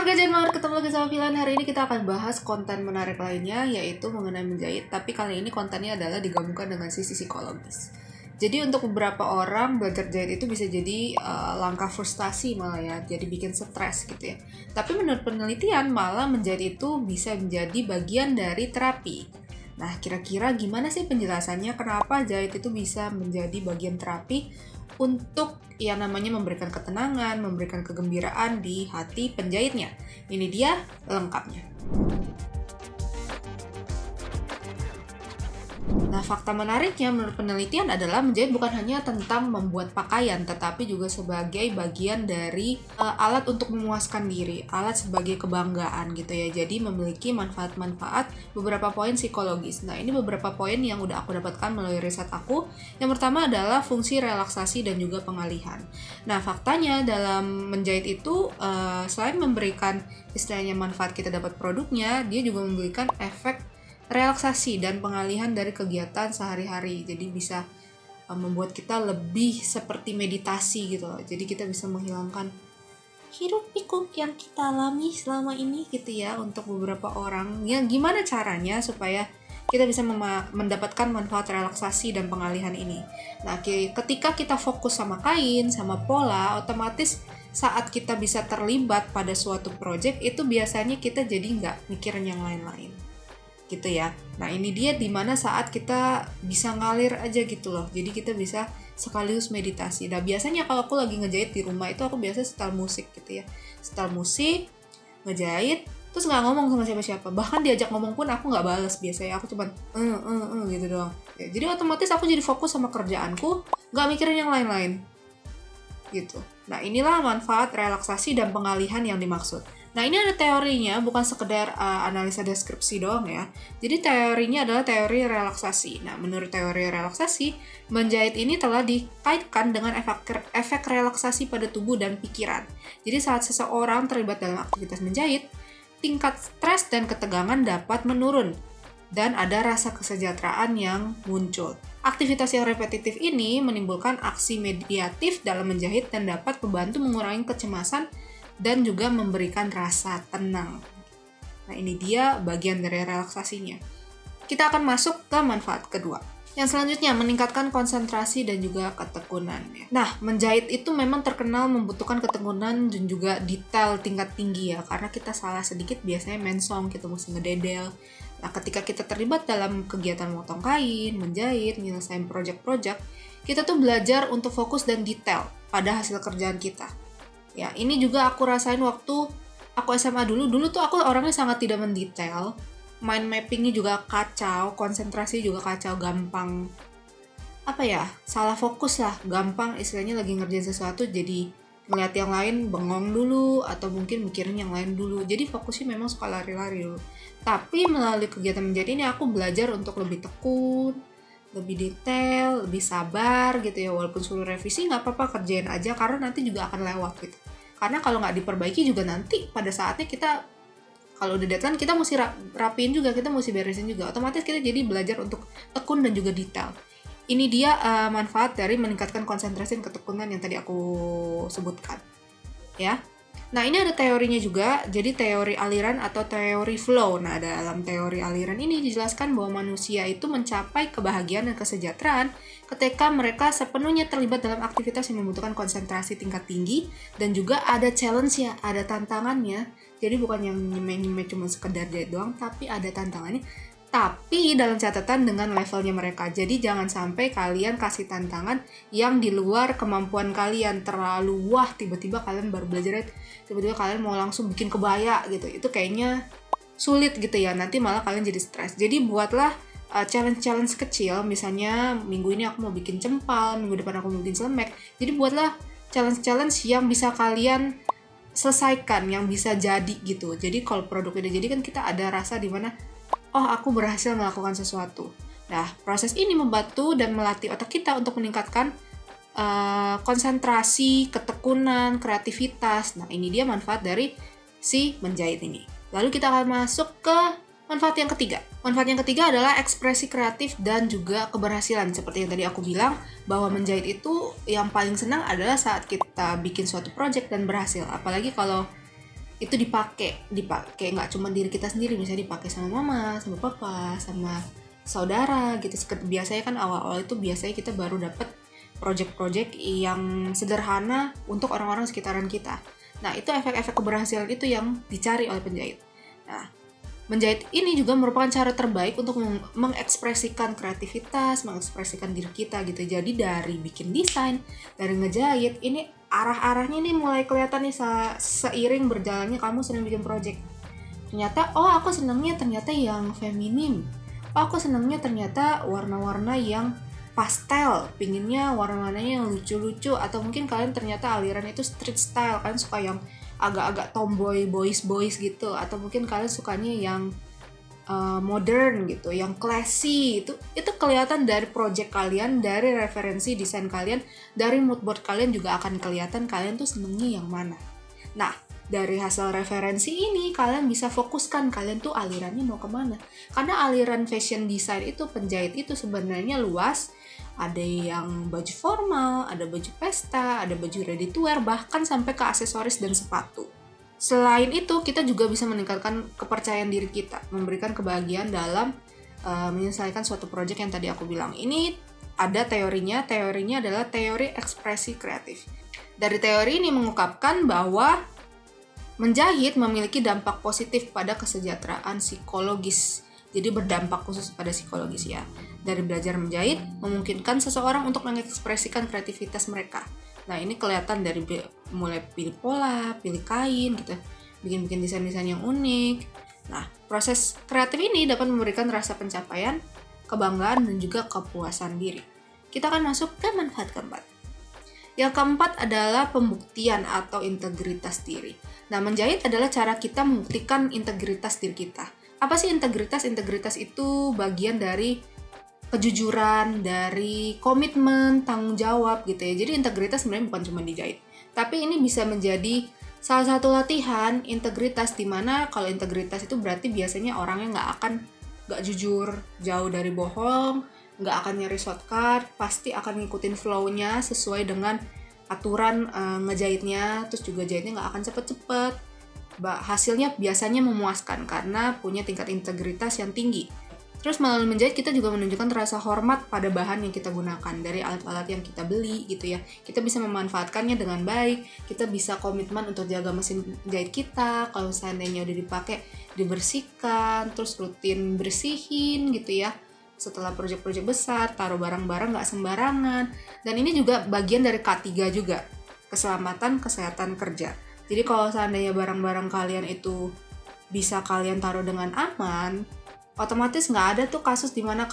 Gajah Mawar, ketemu lagi sama Filan. Hari ini kita akan bahas konten menarik lainnya, yaitu mengenai menjahit. Tapi kali ini kontennya adalah digabungkan dengan sisi psikologis. Jadi untuk beberapa orang belajar jahit itu bisa jadi langkah frustasi malah ya, jadi bikin stres gitu ya. Tapi menurut penelitian malah menjahit itu bisa menjadi bagian dari terapi. Nah, kira-kira gimana sih penjelasannya kenapa jahit itu bisa menjadi bagian terapi untuk yang namanya memberikan ketenangan, memberikan kegembiraan di hati penjahitnya? Ini dia lengkapnya. Nah, fakta menariknya menurut penelitian adalah menjahit bukan hanya tentang membuat pakaian, tetapi juga sebagai bagian dari alat untuk memuaskan diri, alat sebagai kebanggaan gitu ya. Jadi memiliki manfaat-manfaat beberapa poin psikologis. Nah, ini beberapa poin yang udah aku dapatkan melalui riset aku. Yang pertama adalah fungsi relaksasi dan juga pengalihan. Nah, faktanya dalam menjahit itu selain memberikan istilahnya manfaat kita dapat produknya, dia juga memberikan efek relaksasi dan pengalihan dari kegiatan sehari-hari. Jadi bisa membuat kita lebih seperti meditasi gitu loh. Jadi kita bisa menghilangkan hiruk pikuk yang kita alami selama ini gitu ya untuk beberapa orang. Ya gimana caranya supaya kita bisa mendapatkan manfaat relaksasi dan pengalihan ini. Nah, ketika kita fokus sama kain, sama pola, otomatis saat kita bisa terlibat pada suatu project itu biasanya kita jadi nggak mikirin yang lain-lain gitu ya. Nah, ini dia dimana saat kita bisa ngalir aja gitu loh. Jadi kita bisa sekaligus meditasi. Nah, biasanya kalau aku lagi ngejahit di rumah itu aku biasa setel musik gitu ya. Setel musik, ngejahit, terus nggak ngomong sama siapa-siapa. Bahkan diajak ngomong pun aku nggak bales biasanya. Aku cuman gitu doang. Ya, jadi otomatis aku jadi fokus sama kerjaanku, nggak mikirin yang lain-lain gitu. Nah, inilah manfaat relaksasi dan pengalihan yang dimaksud. Nah, ini ada teorinya, bukan sekedar analisa deskripsi doang ya. Jadi teorinya adalah teori relaksasi. Nah, menurut teori relaksasi, menjahit ini telah dikaitkan dengan efek relaksasi pada tubuh dan pikiran. Jadi saat seseorang terlibat dalam aktivitas menjahit, tingkat stres dan ketegangan dapat menurun dan ada rasa kesejahteraan yang muncul. Aktivitas yang repetitif ini menimbulkan aksi mediatif dalam menjahit dan dapat membantu mengurangi kecemasan dan juga memberikan rasa tenang. Nah, ini dia bagian dari relaksasinya. Kita akan masuk ke manfaat kedua. Yang selanjutnya, meningkatkan konsentrasi dan juga ketekunan. Nah, menjahit itu memang terkenal membutuhkan ketekunan dan juga detail tingkat tinggi ya. Karena kita salah sedikit biasanya mensong, kita mesti ngededel. Nah, ketika kita terlibat dalam kegiatan motong kain, menjahit, menyelesaikan project-project, kita tuh belajar untuk fokus dan detail pada hasil kerjaan kita. Ya, ini juga aku rasain waktu aku SMA dulu. Dulu tuh aku orangnya sangat tidak mendetail. Mind mappingnya juga kacau, konsentrasi juga kacau, gampang salah fokus lah, gampang istilahnya lagi ngerjain sesuatu jadi ngeliat yang lain bengong dulu atau mungkin mikirin yang lain dulu. Jadi fokusnya memang suka lari-lari dulu. Tapi melalui kegiatan menjadi ini aku belajar untuk lebih tekun, lebih detail, lebih sabar gitu ya. Walaupun suruh revisi nggak apa-apa, kerjain aja karena nanti juga akan lewat gitu. Karena kalau nggak diperbaiki juga nanti pada saatnya kita kalau udah deadline kita mesti rapiin juga, kita mesti beresin juga. Otomatis kita jadi belajar untuk tekun dan juga detail. Ini dia manfaat dari meningkatkan konsentrasi dan ketekunan yang tadi aku sebutkan. Ya. Nah, ini ada teorinya juga, jadi teori aliran atau teori flow. Nah, dalam teori aliran ini dijelaskan bahwa manusia itu mencapai kebahagiaan dan kesejahteraan ketika mereka sepenuhnya terlibat dalam aktivitas yang membutuhkan konsentrasi tingkat tinggi dan juga ada challenge-nya, ada tantangannya. Jadi bukan yang nyemeh-nyemeh cuma sekedar jahit doang, tapi ada tantangannya. Tapi dalam catatan dengan levelnya mereka. Jadi jangan sampai kalian kasih tantangan yang di luar kemampuan kalian. Terlalu wah, tiba-tiba kalian baru belajar, tiba-tiba kalian mau langsung bikin kebaya gitu. Itu kayaknya sulit gitu ya. Nanti malah kalian jadi stres. Jadi buatlah challenge-challenge kecil. Misalnya minggu ini aku mau bikin cempal, minggu depan aku mau bikin selemek. Jadi buatlah challenge-challenge yang bisa kalian selesaikan, yang bisa jadi gitu. Jadi kalau produk udah jadi kan kita ada rasa di mana oh, aku berhasil melakukan sesuatu. Nah, proses ini membantu dan melatih otak kita untuk meningkatkan konsentrasi, ketekunan, kreativitas. Nah, ini dia manfaat dari si menjahit ini. Lalu kita akan masuk ke manfaat yang ketiga. Manfaat yang ketiga adalah ekspresi kreatif dan juga keberhasilan. Seperti yang tadi aku bilang, bahwa menjahit itu yang paling senang adalah saat kita bikin suatu project dan berhasil. Apalagi kalau itu dipakai nggak cuma diri kita sendiri, misalnya dipakai sama mama, sama papa, sama saudara gitu. Biasanya kan awal-awal itu biasanya kita baru dapat project-project yang sederhana untuk orang-orang sekitaran kita. Nah, itu efek-efek keberhasilan itu yang dicari oleh penjahit. Nah, menjahit ini juga merupakan cara terbaik untuk mengekspresikan kreativitas, mengekspresikan diri kita gitu. Jadi dari bikin desain, dari ngejahit, ini arah-arahnya nih mulai kelihatan nih seiring berjalannya kamu sering bikin project. Ternyata, oh aku senangnya ternyata yang feminim. Oh aku senangnya ternyata warna-warna yang pastel, pinginnya warna-warnanya yang lucu-lucu, atau mungkin kalian ternyata aliran itu street style, kalian suka yang agak-agak tomboy, boys gitu, atau mungkin kalian sukanya yang modern gitu, yang classy. Itu kelihatan dari project kalian, dari referensi desain kalian, dari mood board kalian juga akan kelihatan kalian tuh senengnya yang mana. Nah, dari hasil referensi ini kalian bisa fokuskan kalian tuh alirannya mau kemana. Karena aliran fashion design itu, penjahit itu sebenarnya luas. Ada yang baju formal, ada baju pesta, ada baju ready to wear, bahkan sampai ke aksesoris dan sepatu. Selain itu, kita juga bisa meningkatkan kepercayaan diri kita, memberikan kebahagiaan dalam menyelesaikan suatu project yang tadi aku bilang. Ini ada teorinya adalah teori ekspresi kreatif. Dari teori ini mengungkapkan bahwa menjahit memiliki dampak positif pada kesejahteraan psikologis. Jadi berdampak khusus pada psikologis ya. Dari belajar menjahit, memungkinkan seseorang untuk mengekspresikan kreativitas mereka. Nah ini kelihatan dari mulai pilih pola, pilih kain gitu, bikin desain-desain yang unik. Nah proses kreatif ini dapat memberikan rasa pencapaian, kebanggaan, dan juga kepuasan diri. Kita akan masuk ke manfaat keempat. Yang keempat adalah pembuktian atau integritas diri. Nah menjahit adalah cara kita membuktikan integritas diri kita. Apa sih integritas? Integritas itu bagian dari kejujuran, dari komitmen, tanggung jawab gitu ya. Jadi integritas sebenarnya bukan cuma dijahit, tapi ini bisa menjadi salah satu latihan integritas, dimana kalau integritas itu berarti biasanya orangnya nggak jujur, jauh dari bohong, nggak akan nyari shortcut, pasti akan ngikutin flow-nya sesuai dengan aturan ngejahitnya, terus juga jahitnya nggak akan cepet-cepet. Hasilnya biasanya memuaskan karena punya tingkat integritas yang tinggi. Terus melalui menjahit kita juga menunjukkan rasa hormat pada bahan yang kita gunakan, dari alat-alat yang kita beli gitu ya. Kita bisa memanfaatkannya dengan baik, kita bisa komitmen untuk jaga mesin jahit kita, kalau seandainya udah dipakai dibersihkan, terus rutin bersihin gitu ya. Setelah proyek-proyek besar, taruh barang-barang nggak sembarangan. Dan ini juga bagian dari K3 juga, keselamatan kesehatan kerja. Jadi kalau seandainya barang-barang kalian itu bisa kalian taruh dengan aman, otomatis nggak ada tuh kasus dimana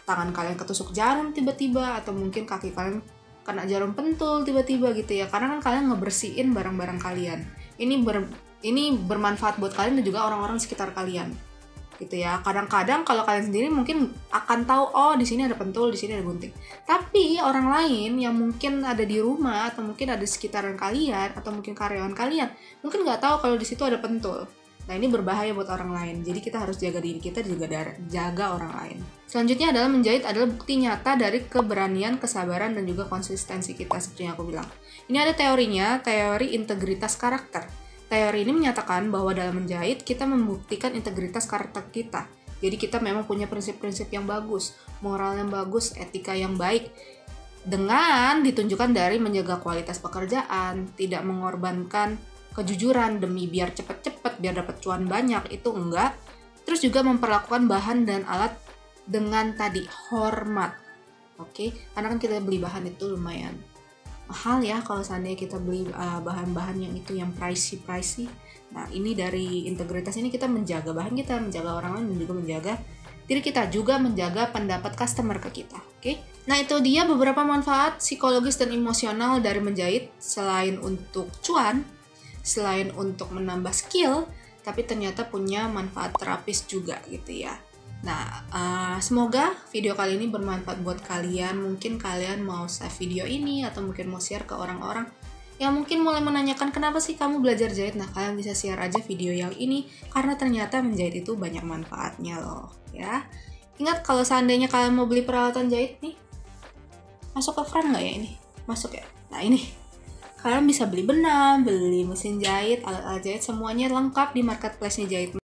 tangan kalian ketusuk jarum tiba-tiba, atau mungkin kaki kalian kena jarum pentul tiba-tiba gitu ya, karena kan kalian ngebersihin barang-barang kalian. Ini bermanfaat buat kalian dan juga orang-orang sekitar kalian gitu ya. Kadang-kadang kalau kalian sendiri mungkin akan tahu, oh di sini ada pentul, di sini ada gunting. Tapi orang lain yang mungkin ada di rumah, atau mungkin ada di sekitaran kalian, atau mungkin karyawan kalian, mungkin nggak tahu kalau di situ ada pentul. Nah ini berbahaya buat orang lain, jadi kita harus jaga diri kita dan juga jaga orang lain. Selanjutnya adalah menjahit adalah bukti nyata dari keberanian, kesabaran, dan juga konsistensi kita seperti yang aku bilang. Ini ada teorinya, teori integritas karakter. Teori ini menyatakan bahwa dalam menjahit kita membuktikan integritas karakter kita. Jadi kita memang punya prinsip-prinsip yang bagus, moral yang bagus, etika yang baik, dengan ditunjukkan dari menjaga kualitas pekerjaan, tidak mengorbankan kejujuran demi biar cepet-cepet, biar dapat cuan banyak, itu enggak. Terus juga memperlakukan bahan dan alat dengan tadi hormat. Oke, karena kan kita beli bahan itu lumayan mahal ya kalau seandainya kita beli bahan-bahan yang itu yang pricey. Nah, ini dari integritas ini kita menjaga bahan kita, menjaga orang lain, dan juga menjaga diri kita, juga menjaga pendapat customer ke kita. Oke. Nah, itu dia beberapa manfaat psikologis dan emosional dari menjahit. Selain untuk cuan, selain untuk menambah skill, tapi ternyata punya manfaat terapis juga gitu ya. Nah, semoga video kali ini bermanfaat buat kalian. Mungkin kalian mau save video ini, atau mungkin mau share ke orang-orang yang mungkin mulai menanyakan kenapa sih kamu belajar jahit. Nah, kalian bisa share aja video yang ini, karena ternyata menjahit itu banyak manfaatnya loh ya. Ingat, kalau seandainya kalian mau beli peralatan jahit nih, masuk ke frame nggak ya ini? Masuk ya? Nah ini, Kalian bisa beli benang, beli mesin jahit, alat-alat jahit, semuanya lengkap di marketplace-nya Jahit